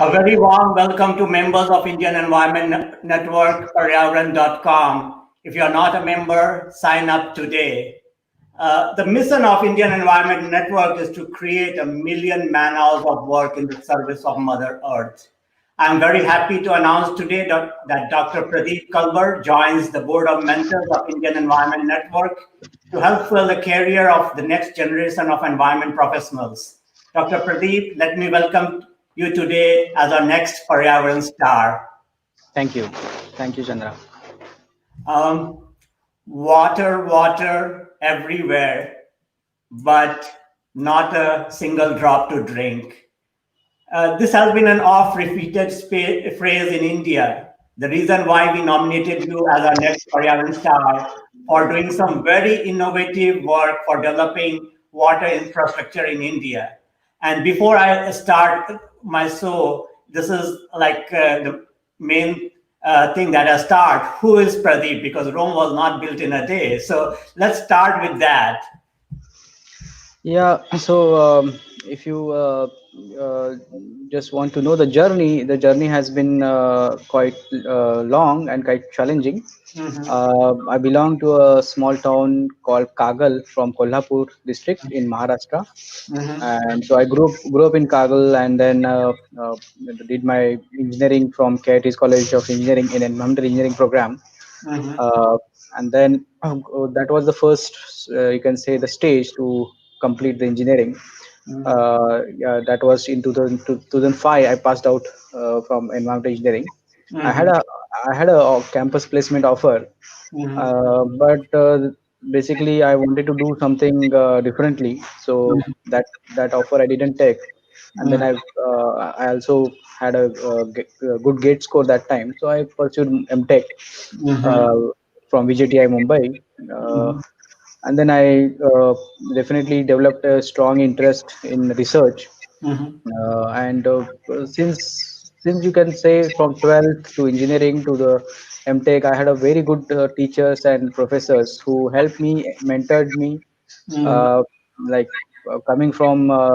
A very warm welcome to members of Indian Environment Network, Paryavaran.com. If you are not a member, sign up today. The mission of Indian Environment Network is to create 1 million man-hours of work in the service of Mother Earth. I'm very happy to announce today that Dr. Pradip Kalbar joins the Board of Mentors of Indian Environment Network to help fill the career of the next generation of environment professionals. Dr. Pradeep, let me welcome you today as our next Paryavaran Star. Thank you. Thank you, Chandra. Um, water everywhere, but not a single drop to drink. This has been an oft-repeated phrase in India. The reason why we nominated you as our next Paryavaran Star for doing some very innovative work for developing water infrastructure in India. And before I start my show, this is like the main thing that I start. Who is Pradeep? Because Rome was not built in a day. So let's start with that. Yeah. So, if you uh, just want to know the journey has been quite long and quite challenging. Mm-hmm. I belong to a small town called Kagal from Kolhapur district in Maharashtra, Mm-hmm. and so I grew up in Kagal, and then did my engineering from KIT's College of Engineering in Environmental Engineering program. Mm-hmm. uh, and then that was the first, you can say, the stage to complete the engineering. Mm-hmm. Yeah, that was in 2005. I passed out from environmental engineering. i had Mm-hmm. a I had a campus placement offer, Mm-hmm. but basically I wanted to do something differently, so that offer I didn't take. And then I also had a good gate score that time, so I pursued MTech Mm-hmm. uh, from VJTI Mumbai. Uh, Mhm. and then I definitely developed a strong interest in research. Mhm. And since you can say from 12th to engineering to the MTech, I had a very good teachers and professors who helped me, mentored me, Mhm. uh, like coming from a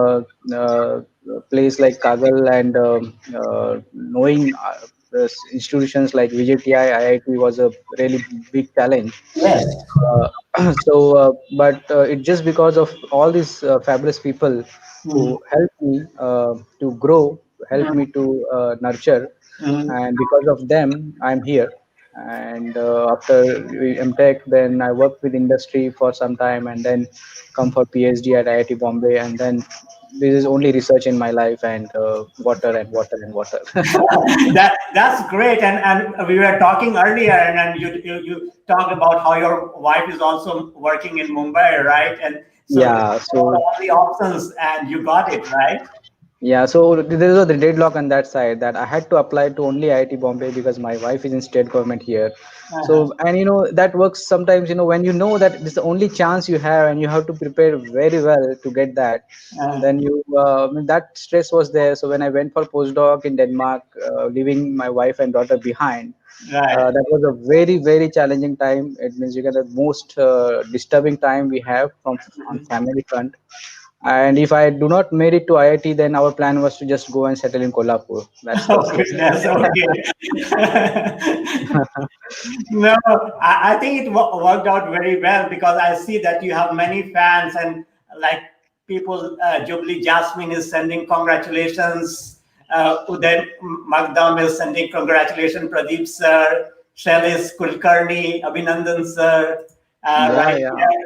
place like Kagal, and knowing institutions like VJTI, IIT was a really big challenge. Yes. But it's just because of all these fabulous people Mhm. who helped me to grow, helped Mhm. me to nurture, Mhm. and because of them, I'm here. And after MTech, then I worked with industry for some time, and then come for PhD at IIT Bombay, and then this is only research in my life, and water and water and water. That's great. And we were talking earlier, and you talked about how your wife is also working in Mumbai, right? And so this Yeah, is one of so the only options, and you got it right. yeah, so there was a deadlock on that side that I had to apply to only IIT Bombay because my wife is in state government here. Uh-huh. So, and that works sometimes, when you know that this is the only chance you have and you have to prepare very well to get that, Uh, then I mean, that stress was there. So when I went for postdoc in Denmark, leaving my wife and daughter behind, right. that was a very, very challenging time. It means you get the most disturbing time we have from on family front. And if I do not made it to IIT, then our plan was to just go and settle in Kolhapur. That's the Oh case. goodness. Okay. No, I think it worked out very well because I see that you have many fans and like people. Jubilee Jasmine is sending congratulations. Uday Magdam is sending congratulations. Pradeep sir, Shailesh Kulkarni, Abhinandan sir, Yeah, right yeah, here.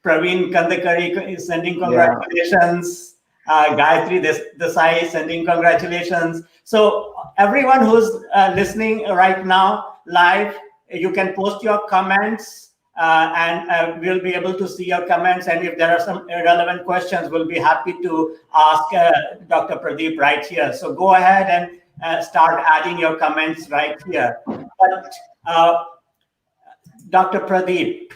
Praveen Kandakari is sending yeah. congratulations. Gayatri Desai is sending congratulations. So everyone who's listening right now live, you can post your comments and we'll be able to see your comments. And if there are some relevant questions, we'll be happy to ask Dr. Pradeep right here. So go ahead and start adding your comments right here. But Dr. Pradeep,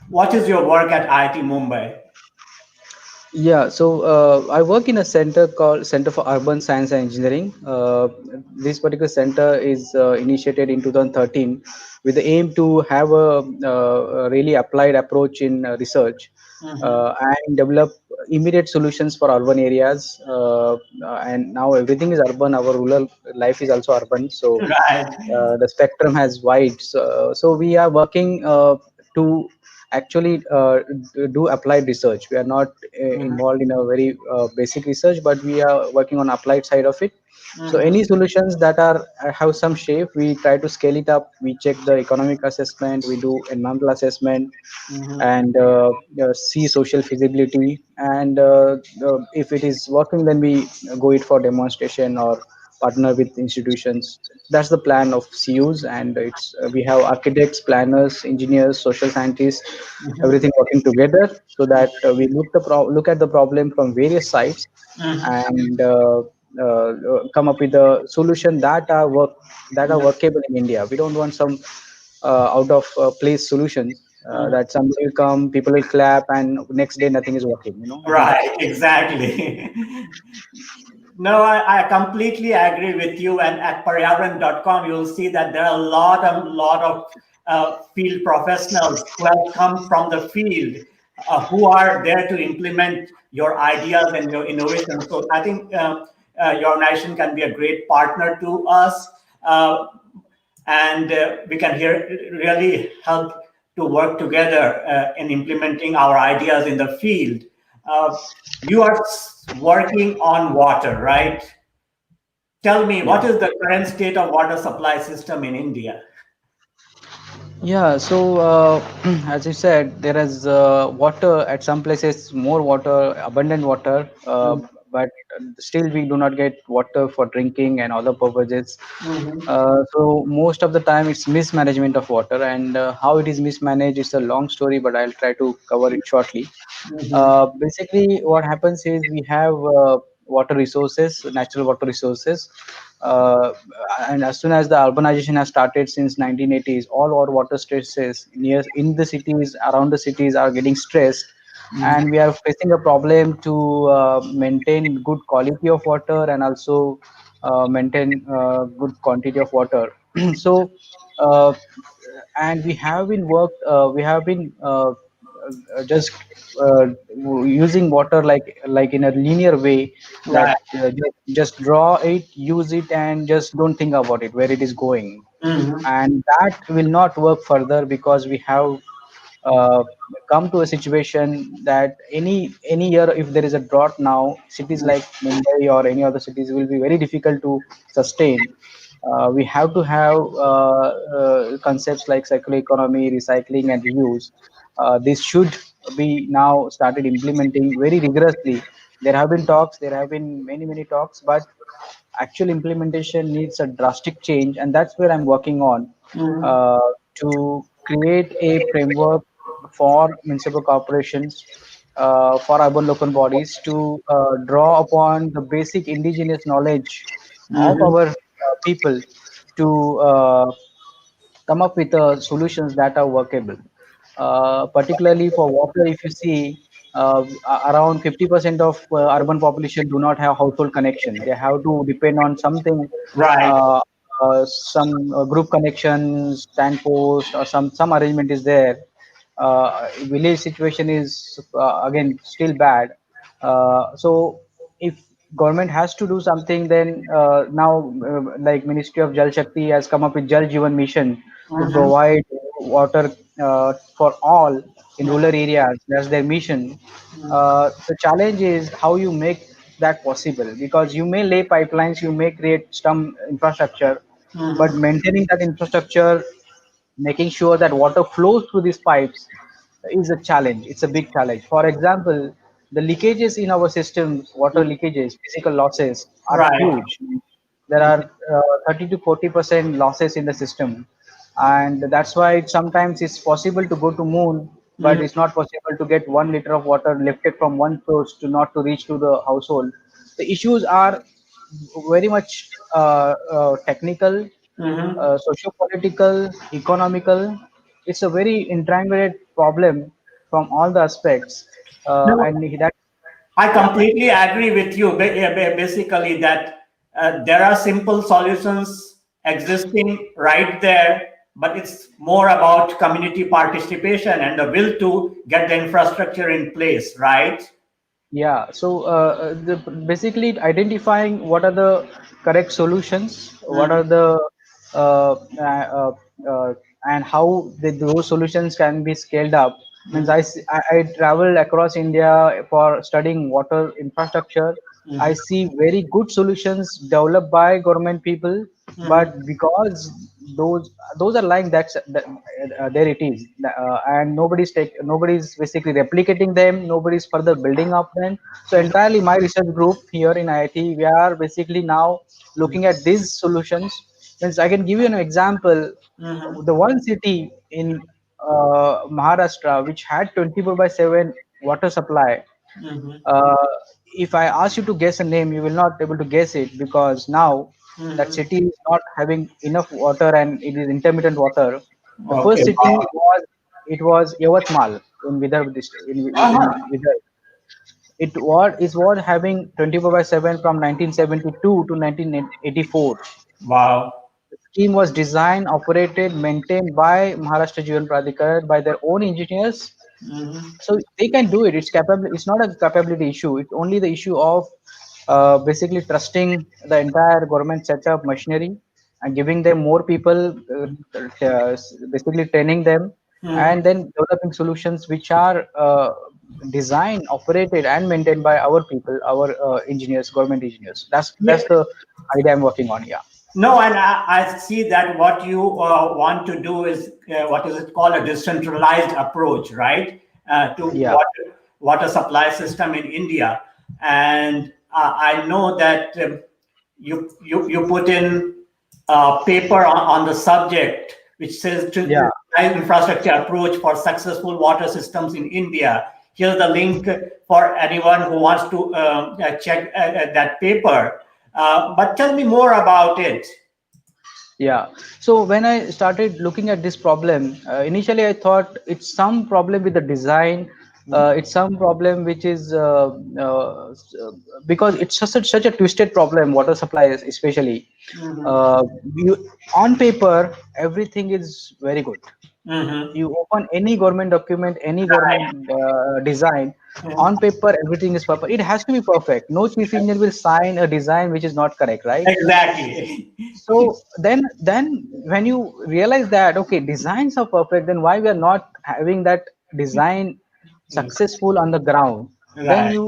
what is your work at IIT Mumbai? Yeah, so I work in a center called Center for Urban Science and Engineering. This particular center is initiated in 2013 with the aim to have a really applied approach in research. Mhm. and develop immediate solutions for urban areas. And now everything is urban. Our rural life is also urban. So Right. the spectrum has wide. So we are working to actually do applied research. We are not Mhm. involved in a very basic research, but we are working on applied side of it. So Mhm. any solutions that are have some shape, we try to scale it up. We check the economic assessment, we do environmental assessment, Mhm. and see social feasibility. And if it is working, then we go it for demonstration or partner with institutions. That's the plan of CUs, and it's we have architects, planners, engineers, social scientists, Mhm. everything working together, so that we look at the problem from various sides, Mhm. and come up with a solution that are Mhm. workable in India. We don't want some out of place solutions Mhm. that somebody will come, people will clap, and next day nothing is working. Right, exactly. No, I completely agree with you. And at Paryavaran.com, you'll see that there are a lot of field professionals who have come from the field, who are there to implement your ideas and your innovation. So I think your organization can be a great partner to us. Uh, and we can really help to work together in implementing our ideas in the field. Uh, you are working on water, right? Tell me, Yeah. what is the current state of water supply system in India? Yeah, so as you said, there is water at some places, more water, abundant water, but still we do not get water for drinking and other purposes. Mm-hmm. So most of the time it's mismanagement of water, and how it is mismanaged is a long story, but I'll try to cover it shortly. Mm-hmm. Basically, what happens is we have water resources, natural water resources, uh, and as soon as the urbanization has started since 1980s, all our water stresses near in the cities, around the cities, are getting stressed, and we are facing a problem to maintain good quality of water, and also maintain good quantity of water. So. Uh, and we have been just using water like in a linear way, that Right. just draw it, use it, and just don't think about it where it is going. Mm-hmm. And that will not work further, because we have uh, come to a situation that any year, if there is a drought now, cities like Mumbai or any other cities will be very difficult to sustain. We have to have concepts like circular economy, recycling, and reuse. This should be now started implementing very rigorously. There have been talks, there have been many talks, but actual implementation needs a drastic change, and that's where I'm working on, Mm-hmm. uh, to create a framework for municipal corporations, for urban local bodies, to draw upon the basic indigenous knowledge of Mm-hmm. our people, to come up with solutions that are workable. Particularly for water, if you see, around 50% of urban population do not have household connection. They have to depend on something, Right. uh, some group connections, stand post, or some arrangement is there. Village situation is again still bad. So if government has to do something, then now like Ministry of Jal Shakti has come up with Jal Jeevan Mission to Mm-hmm. provide water for all in rural areas. That's their mission. The challenge is how you make that possible, because you may lay pipelines, you may create some infrastructure, but Mm-hmm. maintaining that infrastructure, making sure that water flows through these pipes, is a challenge. It's a big challenge. For example, the leakages in our systems, water leakages, physical losses, are Right. huge. There are 30 to 40% losses in the system, and that's why sometimes it's possible to go to moon, but Mm-hmm. it's not possible to get 1 liter of water lifted from one source to not to reach to the household. The issues are very much technical, Mm-hmm. socio-political, economical. It's a very intricate problem from all the aspects, No, and that, I yeah. completely agree with you. Basically, that there are simple solutions existing right there, but it's more about community participation and the will to get the infrastructure in place, right? Yeah, so basically identifying what are the correct solutions, what Mhm. are the uh, uh, uh, and how those solutions can be scaled up. Means Mhm. I travel across India for studying water infrastructure. I Mhm. see very good solutions developed by government people, Mhm. but because those are lying, there it is, and nobody's basically replicating them, nobody's further building up them. So entirely my research group here in IIT, we are basically now looking at these solutions. Means I can give you an example. Mhm. The one city in Maharashtra which had 24 by 7 water supply, Mhm. uh, if I ask you to guess a name, you will not able to guess it, because now that Mhm. city is not having enough water and it is intermittent water. The first Okay. city Wow. was Yavatmal in Vidarbha district. In Uh-huh. Vidarbha. It was having 24 by 7 from 1972 to 1984. Wow. The scheme was designed, operated, maintained by Maharashtra Jivan Pradhikar by their own engineers, Mhm. so they can do it. It's not a capability issue, it's only the issue of basically trusting the entire government setup machinery and giving them more people, basically training them, Mhm. and then developing solutions which are designed, operated and maintained by our people, our engineers, government engineers. That's Yeah. the idea I'm working on. Yeah. No, and I see that what you want to do is what is it called, a decentralized approach, right? To Yeah. water supply system in India, and I know that you put in a paper on the subject which says Yeah. decentralized infrastructure approach for successful water systems in India. Here's the link for anyone who wants to check that paper. But tell me more about it. Yeah. So when I started looking at this problem, initially I thought it's some problem with the design. It's some problem which is because it's such a twisted problem. Water supply, especially. Mhm. Uh, on paper, everything is very good. Mhm. You open any government document, any government design, Mhm. on paper everything is perfect. It has to be perfect. No chief engineer will sign a design which is not correct, right? Exactly. So then when you realize that okay, designs are perfect, then why we are not having that design successful on the ground? Then Right. you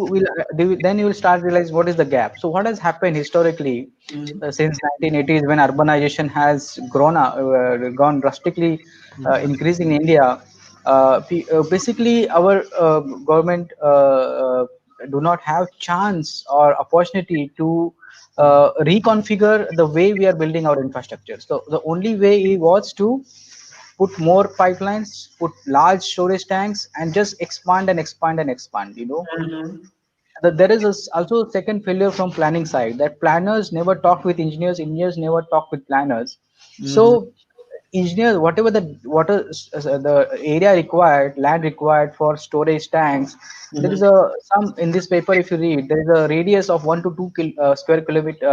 will start realize what is the gap. So what has happened historically, Mhm. since 1980s, when urbanization has gone drastically, increasing in India, basically our government do not have chance or opportunity to reconfigure the way we are building our infrastructure. So the only way was to put more pipelines, put large storage tanks, and just expand and expand and expand. Mhm. There is also a second failure from planning side, that planners never talk with engineers, engineers never talk with planners. Mhm. So engineers, whatever the water, the area required, land required for storage tanks, there is Mhm. a some in this paper, if you read, there is a radius of 1 to 2 square kilometer,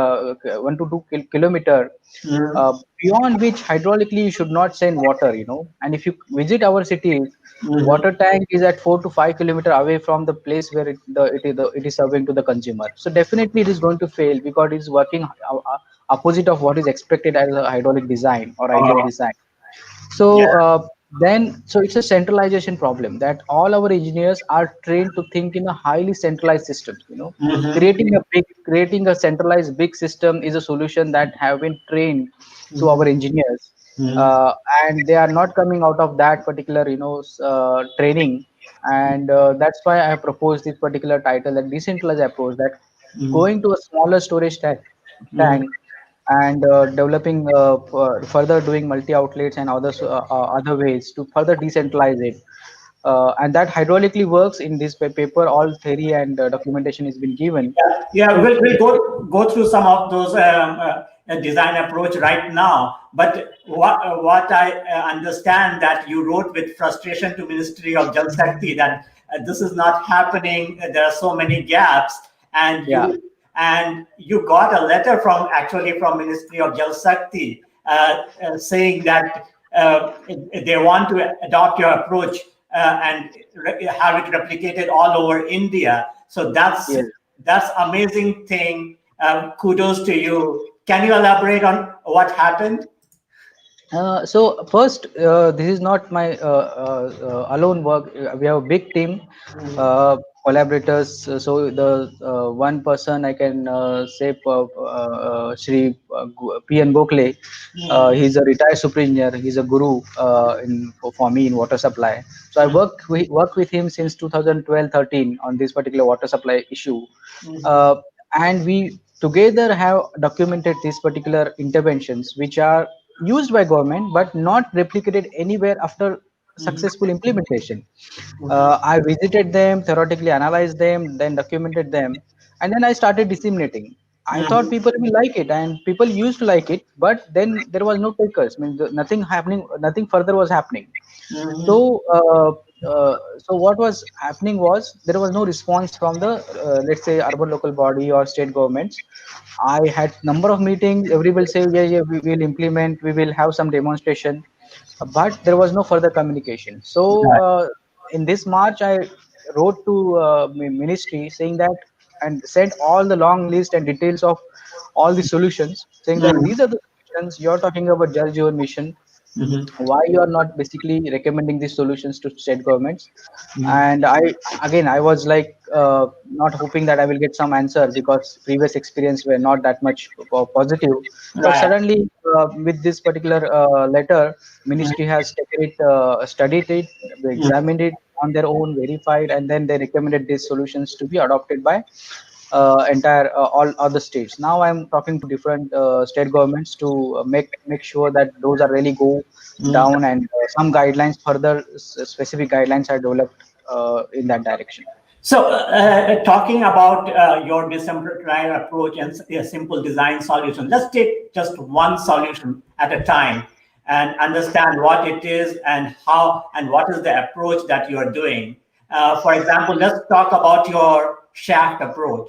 1 to 2 kilometer, Mhm. beyond which hydraulically you should not send water. And if you visit our cities, Mhm. water tank is at 4 to 5 kilometer away from the place where it is serving to the consumer. So definitely it is going to fail, because it is working opposite of what is expected as a hydraulic design or ideal Oh, design. yeah. So so it's a centralization problem, that all our engineers are trained to think in a highly centralized systems. Mhm. Creating a centralized big system is a solution that have been trained to Mhm. our engineers, Mhm. uh, and they are not coming out of that particular training. And that's why I have proposed this particular title, that decentralized approach, that Mhm. going to a smaller storage Mhm. tank and developing further doing multi outlets and other ways to further decentralize it, and that hydraulically works. In this paper, all theory and documentation has been given Yeah, to. we'll go through some of those design approach right now. But what I understand that you wrote with frustration to Ministry of Jal Shakti that this is not happening. There are so many gaps, and Yeah. you got a letter from Ministry of Jal Shakti saying that if they want to adopt your approach and have it replicated all over India. So Yes. that's amazing thing. Kudos to you. Can you elaborate on what happened? So first, this is not my alone work. We have a big team, collaborators. So the one person I can say, Shri P.N. Gokhale. He's a retired super engineer. He's a guru for me in water supply. So I work with him since 2012-13 on this particular water supply issue, uh, and we together have documented these particular interventions which are used by government but not replicated anywhere after successful implementation. I visited them, theoretically analyzed them, then documented them, and then I started disseminating. I thought people will like it, and people used to like it, but then there was no takers. I mean, nothing happening, nothing further was happening. So, so what was happening was there was no response from the let's say urban local body or state governments. I had number of meetings. Everybody say, yeah, yeah, we will implement, we will have some demonstration, but there was no further communication. So in this March, I wrote to ministry saying that and sent all the long list and details of all the solutions, saying that these are the solutions you're talking about Jal Jeevan mission, why you are not basically recommending these solutions to state governments. And I was like not hoping that I will get some answer because previous experience were not that much positive. But Right. suddenly with this particular letter, ministry has taken it, studied it, examined it on their own, verified, and then they recommended these solutions to be adopted by entire all other states. Now I'm talking to different state governments to make sure that those are really go down, and some guidelines, further specific guidelines are developed in that direction. So, talking about your decentralized approach and a simple design solution, let's take just one solution at a time and understand what it is and how and what is the approach that you are doing. For example, let's talk about your shaft approach.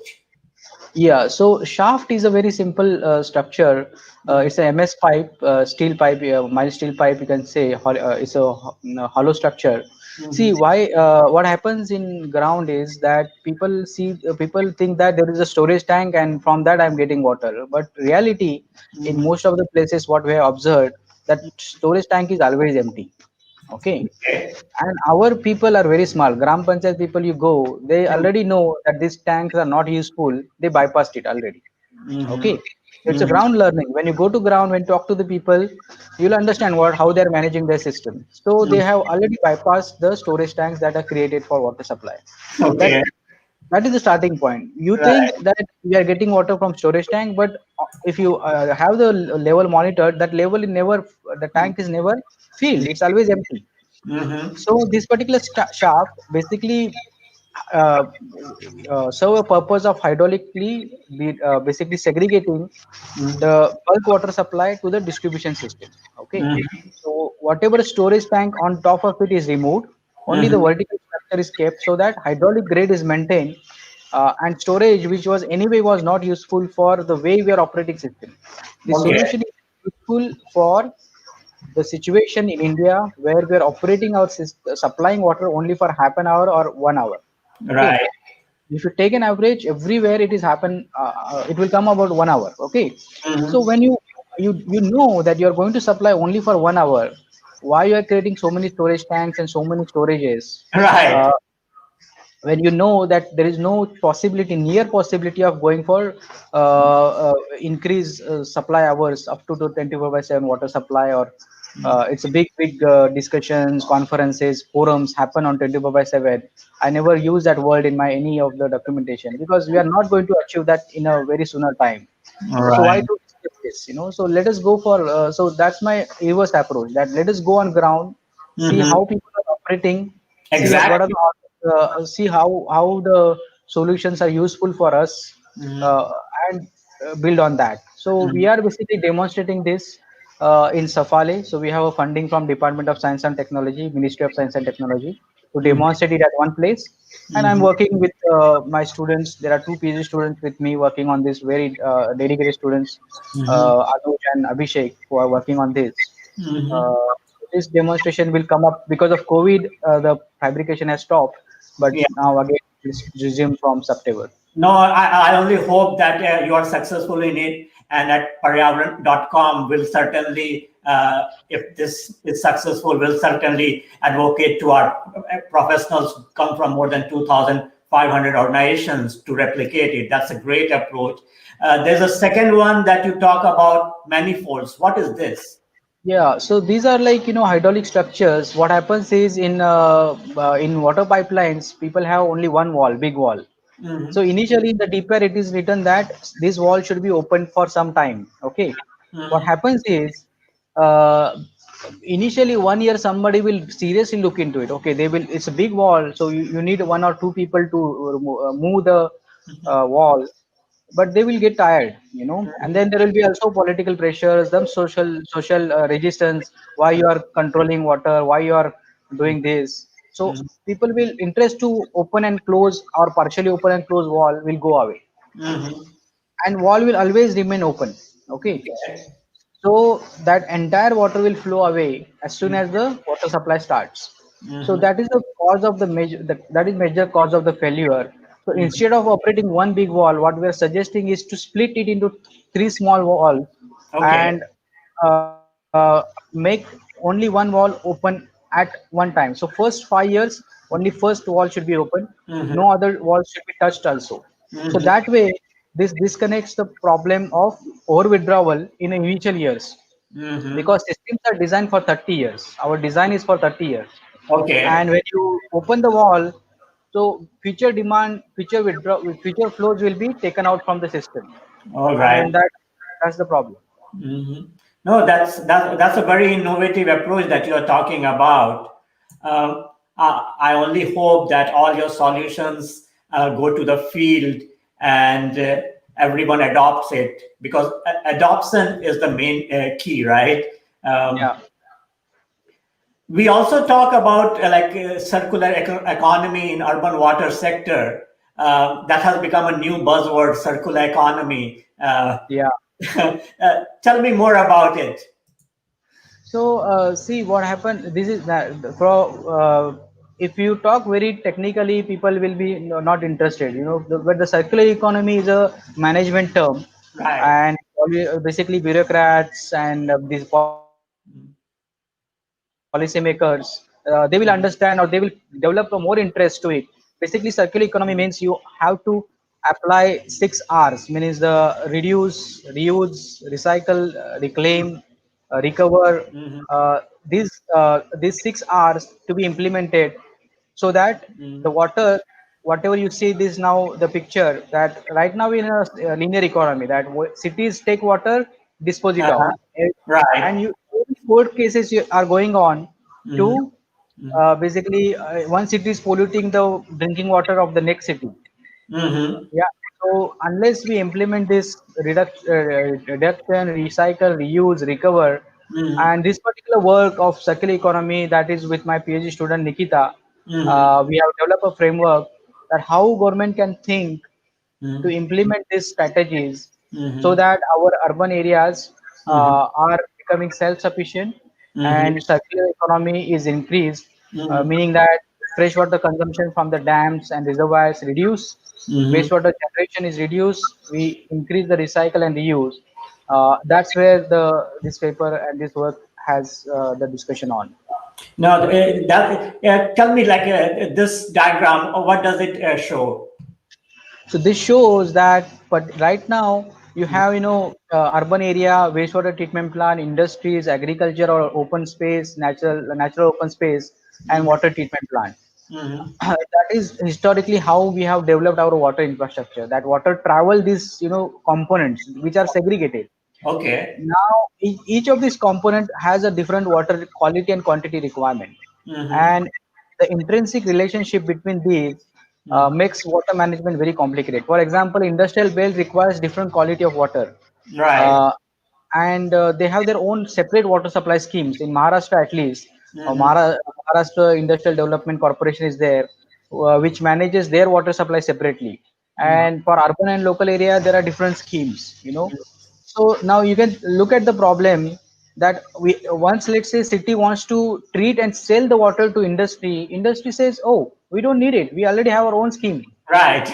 Yeah, so shaft is a very simple structure. It's a MS pipe, steel pipe, mild steel pipe. You can say it's a hollow structure. See why? What happens in ground is that people think that there is a storage tank and from that I'm getting water. But reality, in most of the places, what we have observed, that storage tank is always empty. Okay, Okay. and our people are very small. Gram Panchayat people, you go, they already know that these tanks are not useful. They bypassed it already. Okay, it's a ground learning. When you go to ground, when you talk to the people, you'll understand how they are managing their system. So they have already bypassed the storage tanks that are created for water supply. Okay. That is the starting point. You Right. think that we are getting water from storage tank, but if you have the level monitored, that level is never, the tank is never filled. It's always empty. So this particular shaft basically uh, serve a purpose of hydraulically basically segregating the bulk water supply to the distribution system. Okay, so whatever storage tank on top of it is removed, only the vertical structure is kept so that hydraulic grade is maintained, and storage, which was anyway was not useful for the way we are operating system. The Okay. solution is useful for the situation in India where we are operating our supplying water only for half an hour or 1 hour. Okay, Right. if you take an average, everywhere it is happen. It will come about 1 hour. Okay, so when you know that you are going to supply only for 1 hour, why you are creating so many storage tanks and so many storages? Right. Uh, when you know that there is no possibility, near possibility of going for increase supply hours up to 24 by 7 water supply, or it's a big discussions, conferences, forums happen on 24 by 7. I never use that word in my any of the documentation because we are not going to achieve that in a very sooner time. So why Right. to discuss this? So let us go for so that's my reverse approach, that let us go on ground, see how people are operating, see what are Exactly. the see how the solutions are useful for us, uh, and build on that. So we are basically demonstrating this in Safale. So we have a funding from Department of Science and Technology, Ministry of Science and Technology, to demonstrate it at one place. And I'm working with my students. There are two PhD students with me working on this, very dedicated students, Anuj and Abhishek, who are working on this. this demonstration will come up because of COVID. The fabrication has stopped, but Yeah. now again it's resumed from September. No, I only hope that you are successful in it, and at Paryavaran.com will certainly, if this is successful, will certainly advocate to our professionals who come from more than 2,500 organizations to replicate it. That's a great approach. There's a second one that you talk about, manifolds. What is this? Yeah, so these are like hydraulic structures. What happens is in water pipelines, people have only one wall, big wall. So Mm-hmm. initially in the DPR it is written that this wall should be open for some time. Okay. What Mm-hmm. happens is uh, initially 1 year somebody will seriously look into it. Okay, they will. It's a big wall, so you need one or two people to move the wall, but they will get tired, and then there will be also political pressures, some social resistance. Why you are controlling water? Why you are doing this? So people will interest to open and close or partially open and close wall will go away, Mm-hmm. and wall will always remain open. Okay, Okay. so that entire water will flow away as soon as the water supply starts. So Mm-hmm. that is the cause of the major, that is major cause of the failure. So Mm-hmm. instead of operating one big wall, what we are suggesting is to split it into three small walls Okay. and make only one wall open at one time. So first 5 years, only first wall should be open. No Mm-hmm. other walls should be touched also. So Mm-hmm. that way, this disconnects the problem of over withdrawal in initial years, Mm-hmm. because systems are designed for 30 years. Our design is for 30 years. Okay. And when you open the wall, so future demand, future withdraw, future flows will be taken out from the system. All And right. that's the problem. Hmm. No, that's a very innovative approach that you are talking about. I only hope that all your solutions go to the field and everyone adopts it, because adoption is the main key, right? Um, Yeah. we also talk about circular economy in urban water sector. That has become a new buzzword, circular economy. Yeah. Tell me more about it. So see what happened. This is that for if you talk very technically, people will be not interested. But the circular economy is a management term, Right. and basically bureaucrats and these policymakers, they will understand, or they will develop a more interest to it. Basically, circular economy means you have to apply 6 R's, means the reduce, reuse, recycle, reclaim, recover. Mhm. These 6 R's to be implemented, so that the Mhm. water, whatever you see this now, the picture that right now in a linear economy, that cities take water, dispose it out. Uh-huh. Eh, and Right. you court cases are going on Mhm. to Mhm. basically one city is polluting the drinking water of the next city. Mhm. Yeah. So unless we implement this reduction, recycle, reuse, recover, Mhm. and this particular work of circular economy, that is with my PhD student Nikita, Mhm. we have developed a framework that how government can think to Mhm. implement these strategies, so Mhm. that our urban areas Mhm. are becoming self-sufficient Mhm. and circular economy is increased, Mhm. meaning that freshwater consumption from the dams and reservoirs reduce, Mhm. wastewater generation is reduced, we increase the recycle and reuse. That's where the this paper and this work has the discussion on. Now, tell me, this diagram, what does it show? So this shows that, but right now you have urban area, wastewater treatment plant, industries, agriculture or open space, natural open space, and Mhm. water treatment plant. Mhm. That is historically how we have developed our water infrastructure. That water travel these components which are segregated. Okay. Now each of these component has a different water quality and quantity requirement, Mhm. and the intrinsic relationship between these Mhm. makes water management very complicated. For example, industrial well requires different quality of water, Right. uh, and they have their own separate water supply schemes. In Maharashtra, at least, Mhm. Maharashtra Industrial Development Corporation is there, which manages their water supply separately. Mhm. And for urban and local area, there are different schemes. So now you can look at the problem that we once, let's say, city wants to treat and sell the water to industry. Industry says, oh, we don't need it, we already have our own scheme. Right.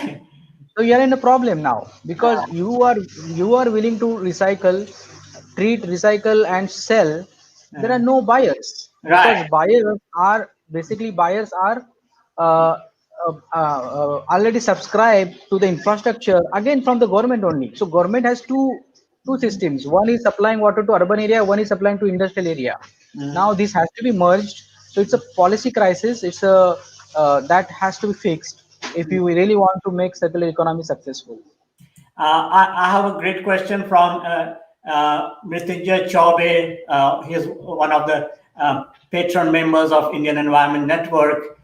So you are in a problem now, because you are willing to recycle, treat, recycle, and sell. There are no buyers, Right. because buyers are uh, already subscribed to the infrastructure again from the government only. So government has two systems. One is supplying water to urban area, one is supplying to industrial area. Now this has to be merged. So it's a policy crisis. It's a that has to be fixed if you really want to make circular economy successful. I have a great question from Mrityunjay Chaube. He's one of the patron members of Indian Environment Network.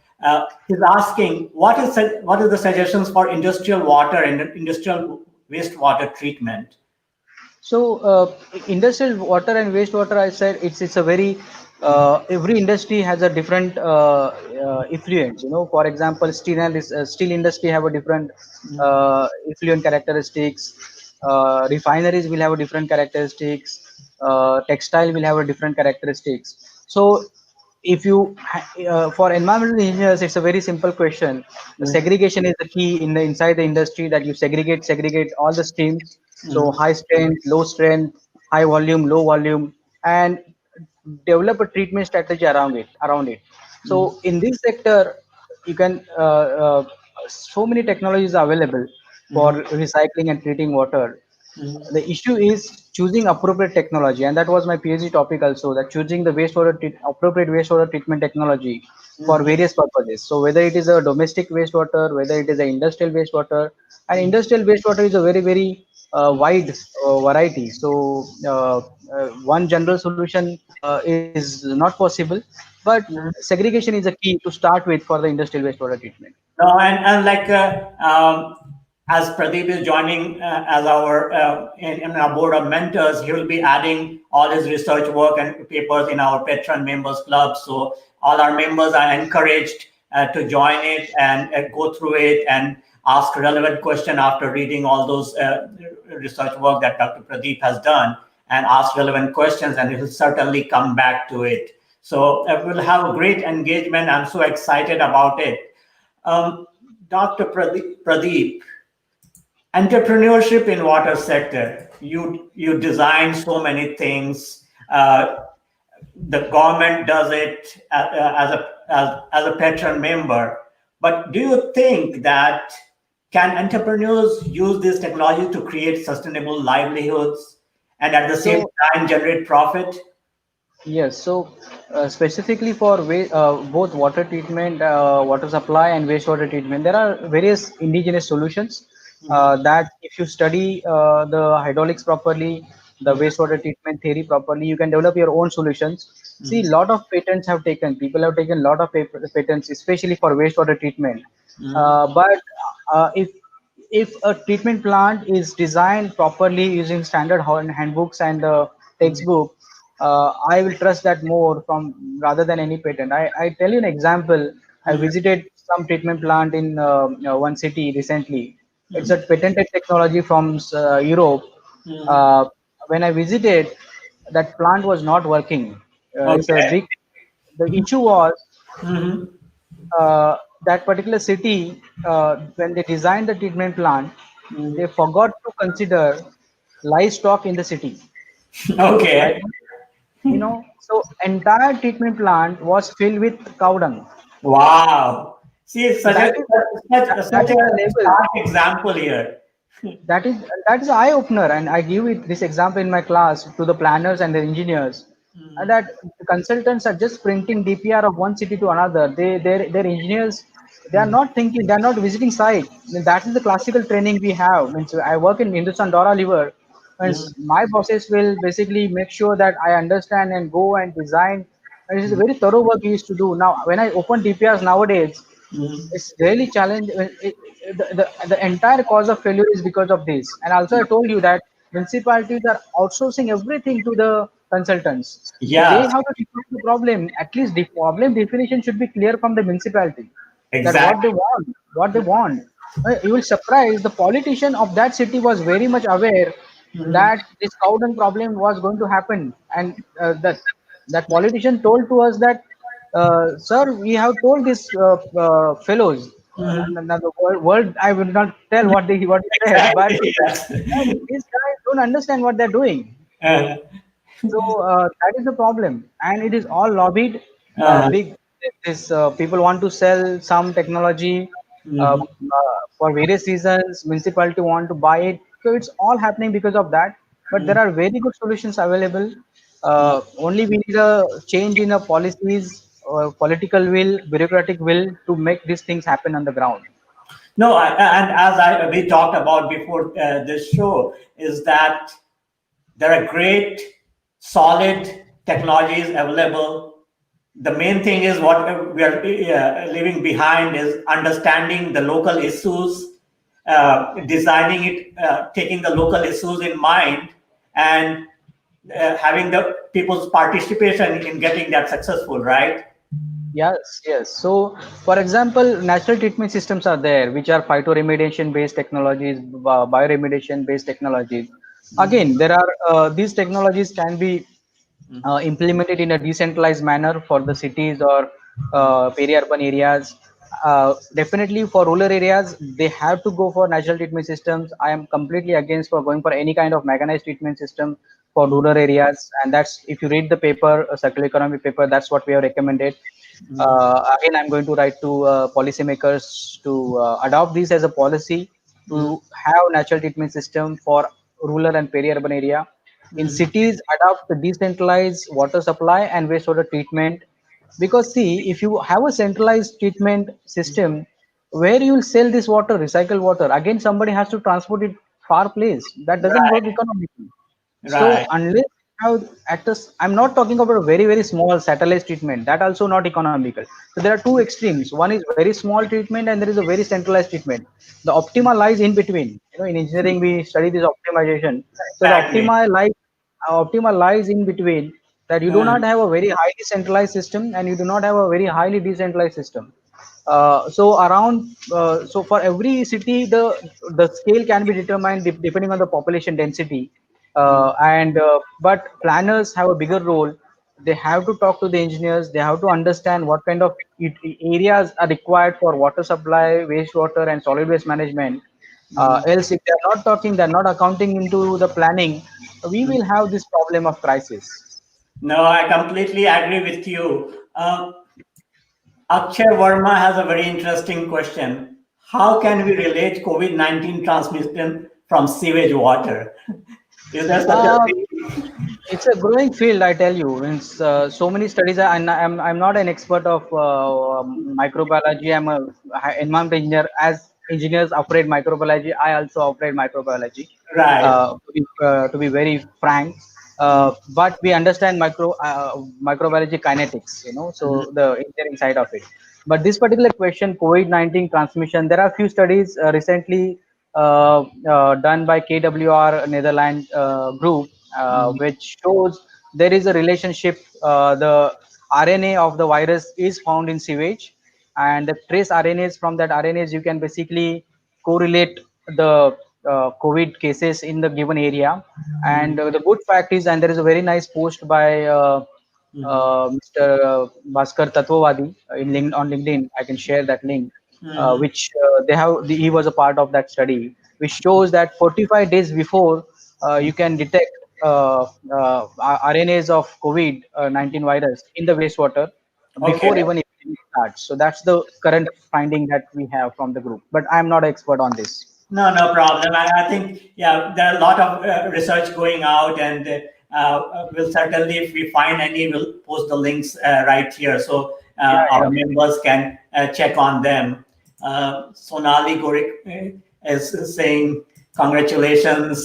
He's asking, what is the suggestions for industrial water and industrial wastewater treatment? So industrial water and wastewater, I said it's a very every industry has a different effluents. For example, steel industry have a different effluent characteristics. Refineries will have a different characteristics. Textile will have a different characteristics. So if you for environmental engineers, it's a very simple question. The segregation is the key in the inside the industry, that you segregate all the streams. So high strength, low strength, high volume, low volume, and develop a treatment strategy around it. So in this sector, you can so many technologies are available for recycling and treating water. The issue is choosing appropriate technology, and that was my PhD topic also, that choosing the appropriate wastewater treatment technology for various purposes. So whether it is a domestic wastewater, whether it is an industrial wastewater, and industrial wastewater is a very very wide variety. So one general solution is not possible, but segregation is a key to start with for the industrial wastewater treatment. No, and like as Pradeep is joining as our in our board of mentors, he will be adding all his research work and papers in our patron members club. So all our members are encouraged to join it and go through it and ask relevant question after reading all those research work that Dr. Pradeep has done, and ask relevant questions, and he will certainly come back to it. So we'll have a great engagement. I'm so excited about it. Dr. Pradeep, entrepreneurship in water sector. You design so many things. The government does it as a patron member. But do you think that can entrepreneurs use this technology to create sustainable livelihoods and at the same time generate profit? Yes, so specifically for both water treatment, water supply, and wastewater treatment, there are various indigenous solutions that if you study the hydraulics properly, the wastewater treatment theory properly, you can develop your own solutions. See, a lot of patents have taken, people have taken a lot of patents, especially for wastewater treatment. But if a treatment plant is designed properly using standard handbooks and textbook, I will trust that more from rather than any patent. I tell you an example. I visited some treatment plant in one city recently. It's a patented technology from Europe. Uh, when I visited, that plant was not working. It's a Okay. big. The issue was Mhm. that particular city, when they designed the treatment plant, they forgot to consider livestock in the city. Like, Okay. so entire treatment plant was filled with cow dung. Wow. See, it's So such a that such is a the level. stark example here. That is that is an eye opener, and I give it this example in my class to the planners and the engineers. That the consultants are just printing DPR of one city to another. Their engineers, they are not thinking, they are not visiting site. That is the classical training we have. Means I work in Hindustan Dora Liver, and my bosses will basically make sure that I understand and go and design. And it is a very thorough work we used to do. Now, when I open DPRs nowadays, it's really challenge. The entire cause of failure is because of this. And also, I told you that municipalities are outsourcing everything to the consultants. So they Yeah, have to define the problem. At least the problem definition should be clear from the municipality, that what they exactly. want. You will surprise the politician of that city was very much aware. Mhm. that this cow dung problem was going to happen, and that politician told to us that, sir, we have told these fellows, Mhm. and the word I will not tell what he said, but Exactly. Yes. these guys don't understand what they're doing. Uh, So that is the problem, and it is all lobbied. uh, Big this People want to sell some technology mhm. for various reasons. Municipality want to buy it, so it's all happening because of that. But there are very good solutions available. Only we need a change in the policies, political will, bureaucratic will to make these things happen on the ground. No, and as we talked about before this show, is that there are great, solid technologies available. The main thing is what we are leaving behind is understanding the local issues, designing it, taking the local issues in mind, and having the people's participation in getting that successful, right? Yes, yes. So, for example, natural treatment systems are there, which are phytoremediation based technologies, bioremediation based technologies. Again, there are these technologies can be implemented in a decentralized manner for the cities or peri-urban areas. Definitely for rural areas, they have to go for natural treatment systems. I am completely against for going for any kind of mechanized treatment system for rural areas. And that's, if you read the paper, a circular economy paper, that's what we have recommended. Again, I'm going to write to policymakers to adopt this as a policy to have natural treatment system for rural and peri-urban area. In cities, adopt the decentralized water supply and wastewater treatment. Because see, if you have a centralized treatment system, where you will sell this water, recycled water, again somebody has to transport it far place. That doesn't work Right, economically. So right. unless you have I'm not talking about a very very small satellite treatment. That also not economical. So there are two extremes. One is very small treatment, and there is a very centralized treatment. The optima lies in between. In engineering we study this optimization. So the Exactly. optima lies in between, that you do Uh, not have a very highly centralized system and you do not have a very highly decentralized system. So for every city, the scale can be determined depending on the population density, and but planners have a bigger role. They have to talk to the engineers. They have to understand what kind of areas are required for water supply, wastewater, and solid waste management. Else, if they are not talking, they are not accounting into the planning, we will have this problem of crisis. no, I completely agree with you. Akshay Verma has a very interesting question. How can we relate COVID-19 transmission from sewage water? Is there such a Uh, thing? It's a growing field, I tell you. It's, so many studies. I'm not an expert of microbiology. I'm a environment engineer. As engineers operate microbiology, I also operate microbiology. Right. To be very frank, but we understand microbiology kinetics. Mhm. So the engineering side of it. But this particular question, COVID-19 transmission, there are few studies recently done by KWR Netherlands group, which shows there is a relationship. The RNA of the virus is found in sewage, and the trace RNAs, from that RNAs you can basically correlate the COVID cases in the given area. And the good fact is, and there is a very nice post by Mr. Bhaskar Tatvavadi on LinkedIn. I can share that link, Mhm. which he was a part of that study, which shows that 45 days before you can detect RNAs of COVID-19 virus in the wastewater Okay. before even it starts. So that's the current finding that we have from the group. But I'm not an expert on this. No, no problem. I think, yeah, there are a lot of research going out, and we'll certainly, if we find any, we'll post the links right here so Yeah, our yeah. members can check on them. Sonali Gorik is saying, congratulations.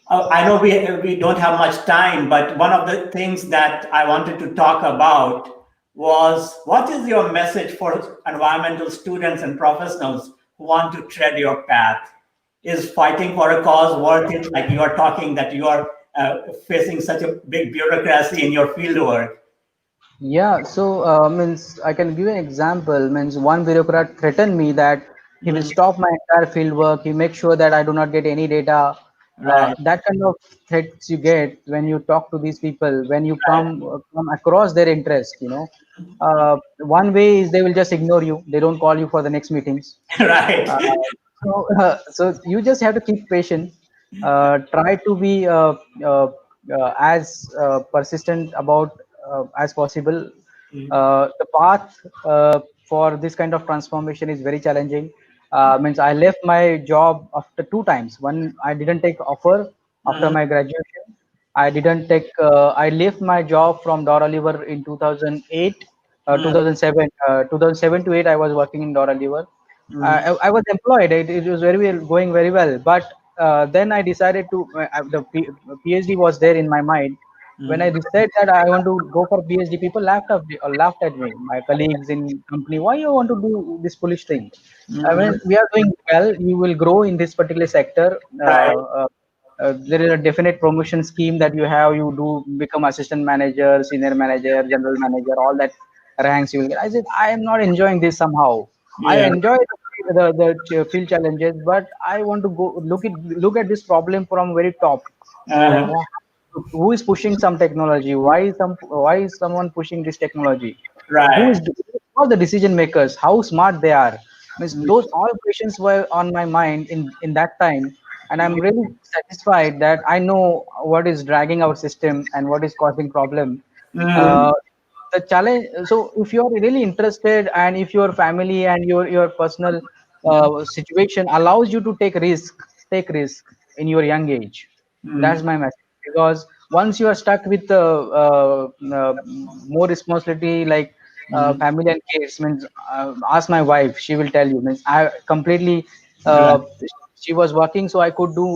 I know we don't have much time, but one of the things that I wanted to talk about was, what is your message for environmental students and professionals who want to tread your path? Is fighting for a cause worth it? Like you are talking that you are facing such a big bureaucracy in your field work. Yeah, so means I can give an example. Means one bureaucrat threatened me that He will stop my entire field work. He makes sure that I do not get any data. Right. That kind of threats you get when you talk to these people, when you come across their interest. One way is they will just ignore you. They don't call you for the next meetings. Right. Uh, so you just have to keep patient. Try to be as persistent about as possible. The path for this kind of transformation is very challenging. Means I left my job after two times. One, I didn't take offer after my graduation. I didn't take. I left my job from Dora Oliver in 2008, 2007, 2007 to 8. I was working in Dora Oliver. I was employed. It was very well, going very well. But then I decided to. PhD was there in my mind. When I decided that I want to go for PhD, people laughed at me. My colleagues in company, why you want to do this foolish thing? I mean, we are doing well. You will grow in this particular sector. Right. There is a definite promotion scheme that you have. You do become assistant manager, senior manager, general manager, all that ranks you will get. I said, I am not enjoying this somehow. I Yeah. enjoy the field challenges, but I want to go look at this problem from very top. Uh, Wha- who is pushing some technology? Why is someone pushing this technology? Who right. is who are the decision makers? How smart they are? Means those all questions were on my mind in that time, and I'm really satisfied that I know what is dragging our system and what is causing problem. Mm, Uh, the challenge. So if you are really interested, and if your family and your personal situation allows you to take risk in your young age. That's mm, my message. Because once you are stuck with more responsibility, like mm, family and kids, means ask my wife, she will tell you. Means I completely, right. uh, she was working, so I could do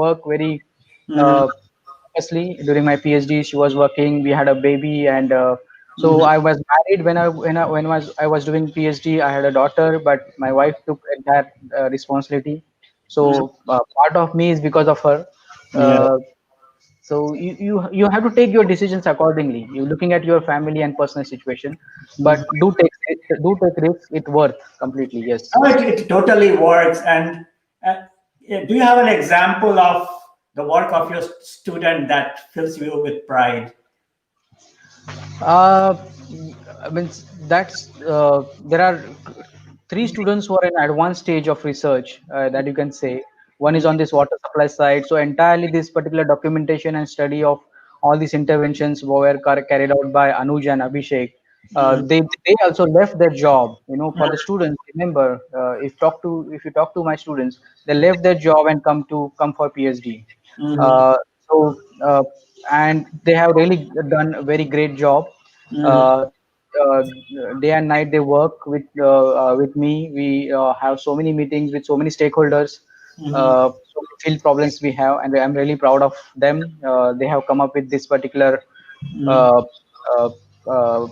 work very Mm, uh, purposely during my PhD. She was working. We had a baby, and so mhm, I was married when I was doing PhD. I had a daughter, but my wife took entire responsibility. mm, So part of me is because of her. yeah. Uh, so you have to take your decisions accordingly. You're looking at your family and personal situation, but do take risks. It worth completely. Yes. Oh, it totally works. And yeah, do you have an example of the work of your student that fills you with pride? Uh, I mean, there are three students who are in advanced stage of research that you can say. One is Mm, on this water supply side. So entirely this particular documentation and study of all these interventions were carried out by Anuj and Abhishek. mm, They also left their job. For the students, remember, if you talk to my students, they left their job and come for PhD. mm, Uh, so and they have really done a very great job. mm, Uh, uh, Day and night they work with me. We have so many meetings with so many stakeholders. mhm, So many field problems we have, and I'm really proud of them. They have come up with this particular mm, uh, uh,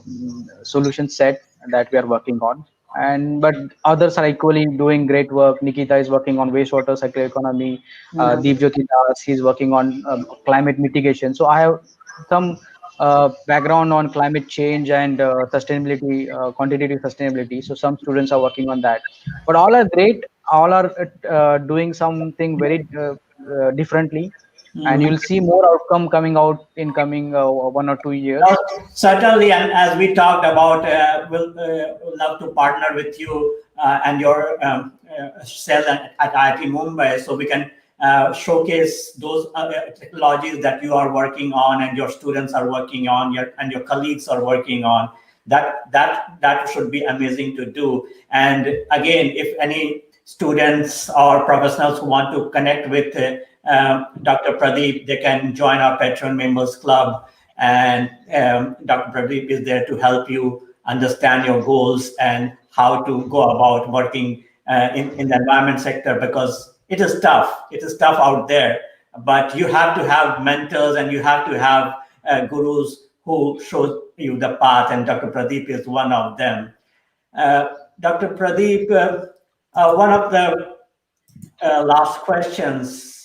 solution set that we are working on. And but others are equally doing great work. Nikita is working on wastewater circular economy. mm, Deep Jyoti Das, he's working on climate mitigation. So I have some background on climate change and sustainability, quantitative sustainability. So some students are working on that, but all are great. All are doing something very differently, and mm. you'll see more outcome coming out in coming 1 or 2 years. Certainly, and as we talked about, we'll love to partner with you and your cell at IIT Mumbai, so we can showcase those technologies that you are working on, and your students are working on, and your colleagues are working on. That should be amazing to do. And again, if any students or professionals who want to connect with Dr. Pradeep, they can join our Patron Members Club, and Dr. Pradip is there to help you understand your goals and how to go about working in the environment sector, because it is tough. It is tough out there, but you have to have mentors and you have to have gurus who show you the path, and Dr. Pradip is one of them. Uh, Dr. Pradeep, one of the last questions.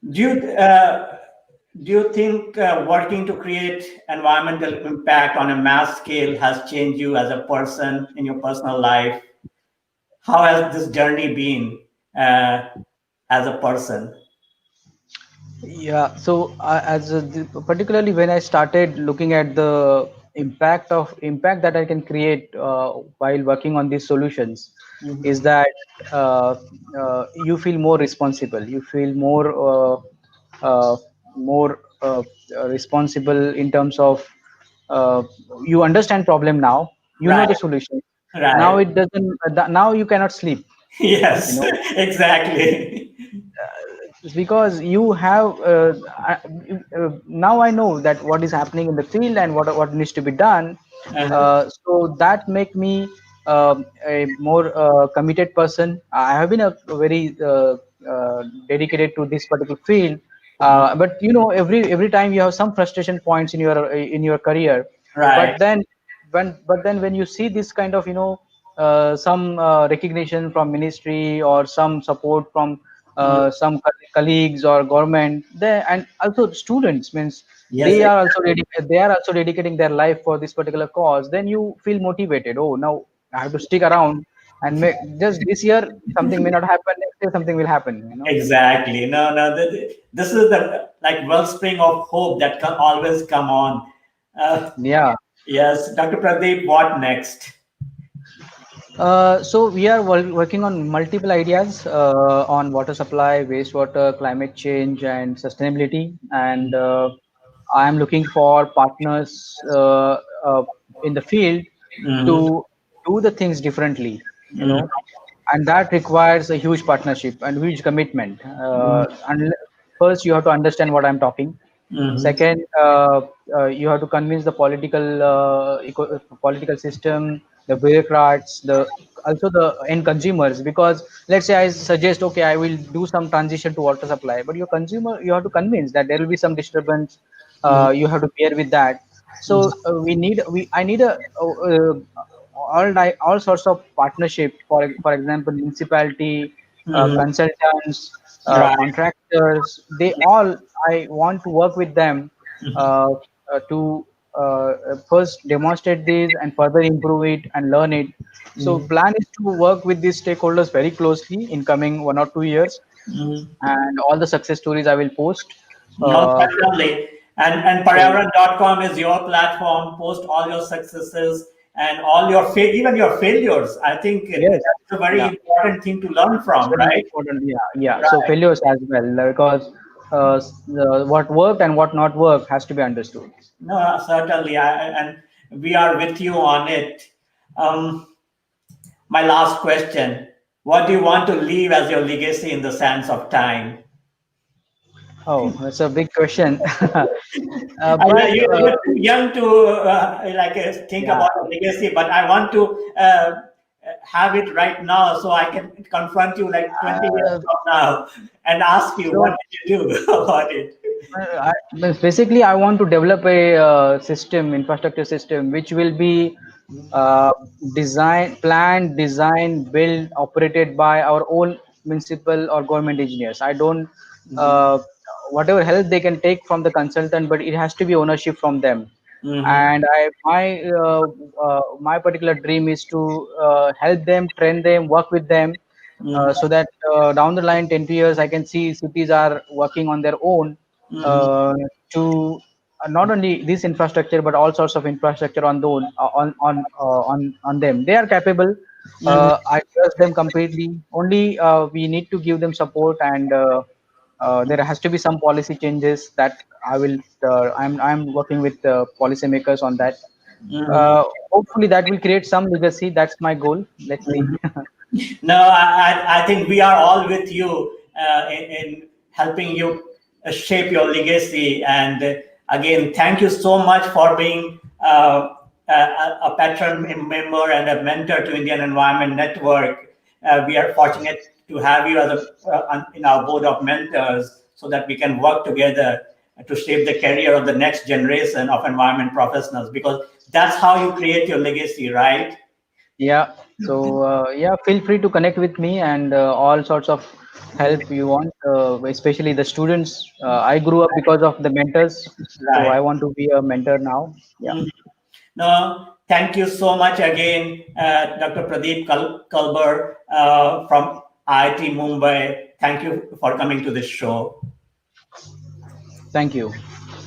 Do you, uh, do you think working to create environmental impact on a mass scale has changed you as a person in your personal life? how has this journey been uh, as a person? Yeah, so particularly when I started looking at the impact that I can create while working on these solutions, is Mhm. that uh, you feel more responsible. You feel uh, more responsible in terms of uh, you understand problem now. You know Right, the solution. Now right. it doesn't. Now you cannot sleep. You Yes, know, exactly. it's because you have now I know that what is happening in the field and what needs to be done. Uh-huh. So that make me a more committed person. I have been a very dedicated to this particular field. Mm. But you know, every time you have some frustration points in your career. Right. But then when you see this kind of some recognition from ministry or some support from Mm. some colleagues or government, they and also students means Yes, they are also dedicating their life for this particular cause. Then you feel motivated. Oh, now I have to stick around and make just this year something may not happen. Next year something will happen. You know. exactly. No, no. This is the like wellspring of hope that can always come on. Uh, Yeah. yes, Dr. Pradeep. What next? So we are working on multiple ideas on water supply, wastewater, climate change, and sustainability. And I am looking for partners uh, in the field Mm-hmm. to do the things differently. You Mm-hmm. know, and that requires a huge partnership and huge commitment. And first, you have to understand what I'm talking. Mm-hmm. Second, you have to convince the political system, the bureaucrats, the also the end consumers. Because let's say I suggest, okay, I will do some transition to water supply, but your consumer, you have to convince that there will be some disturbance. You have to bear with that. So I need all sorts of partnership. For example, municipality, Mm-hmm. consultants, Right. contractors, they all, I want to work with them uh, to first demonstrate this and further improve it and learn it. So Mm-hmm. plan is to work with these stakeholders very closely in coming 1 or 2 years, Mm-hmm. and all the success stories I will post. No, Uh, certainly. And so Paryavaran.com is your platform. Post all your successes and all your even your failures. I think yes, that's a very yeah, important thing to learn it's from, very right? important. Yeah, yeah. So Right. failures as well, because what worked and what not worked has to be understood. No, certainly. And we are with you on it. Um, my last question: what do you want to leave as your legacy in the sands of time? Oh, that's a big question. Yeah, But you're too young to think yeah. about a legacy, but I want to have it right now so I can confront you like 20 years Uh, from now and ask you what so did you do about it. basically, I want to develop a infrastructure system, which will be uh, planned, designed, built, operated by our own municipal or government engineers. I don't, Mhm. uh, whatever help they can take from the consultant, but it has to be ownership from them. Mhm. And my particular dream is to help them, train them, work with them, Mhm. so that down the line 10 years I can see cities are working on their own Mhm. uh, to not only this infrastructure but all sorts of infrastructure on them. They are capable. Mhm. I trust them completely. Only we need to give them support, and there has to be some policy changes that I will. I'm working with policymakers on that. Mhm. Hopefully, that will create some legacy. That's my goal. Let's see. No, I think we are all with you in helping you shape your legacy. And again, thank you so much for being a patron member and a mentor to Indian Environment Network. We are fortunate to have you as in our board of mentors so that we can work together to shape the career of the next generation of environment professionals, because that's how you create your legacy, right? Yeah. So yeah, feel free to connect with me, and all sorts of help you want, especially the students. I grew up because of the mentors, so I Right. want to be a mentor now. Yeah. Mhm. No, Thank you so much again, Dr. Pradip Kalbar from IIT Mumbai. Thank you for coming to this show. Thank you.